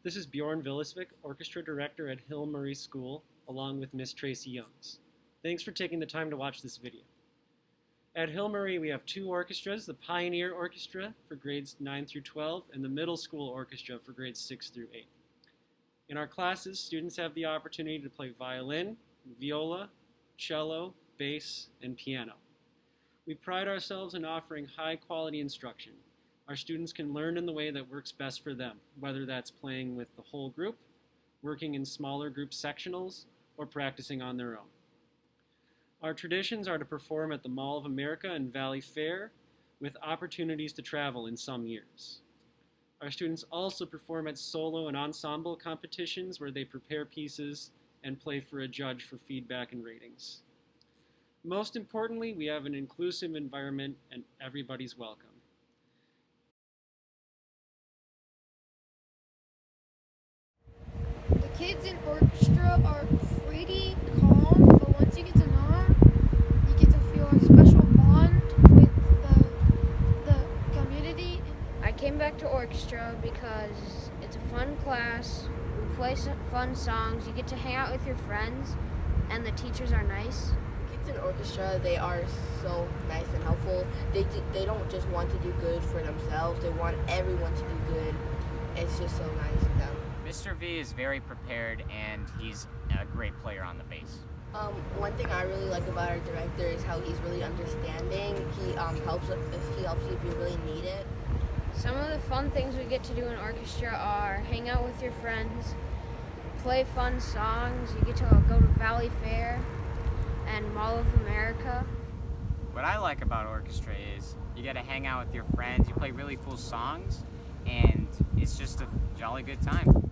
This is Bjorn Villisvik, Orchestra Director at Hill Murray School, along with Miss Tracy Youngs. Thanks for taking the time to watch this video. At Hill Murray, we have two orchestras, the Pioneer Orchestra for grades 9 through 12 and the Middle School Orchestra for grades 6 through 8. In our classes, students have the opportunity to play violin, viola, cello, bass, and piano. We pride ourselves in offering high-quality instruction. Our students can learn in the way that works best for them, whether that's playing with the whole group, working in smaller group sectionals, or practicing on their own. Our traditions are to perform at the Mall of America and Valley Fair, with opportunities to travel in some years. Our students also perform at solo and ensemble competitions where they prepare pieces and play for a judge for feedback and ratings. Most importantly, we have an inclusive environment and everybody's welcome. The kids in orchestra are pretty calm, but once you get to know them, you get to feel a special bond with the community. I came back to orchestra because it's a fun class, we play some fun songs, you get to hang out with your friends, and the teachers are nice. Kids in orchestra, they are so nice and helpful. They don't just want to do good for themselves, they want everyone to do good. It's just so nice of them. Mr. V is very prepared and he's a great player on the bass. One thing I really like about our director is how he's really understanding. He helps you if you really need it. Some of the fun things we get to do in orchestra are hang out with your friends, play fun songs, you get to go to Valley Fair and Mall of America. What I like about orchestra is you get to hang out with your friends, you play really cool songs, and it's just a jolly good time.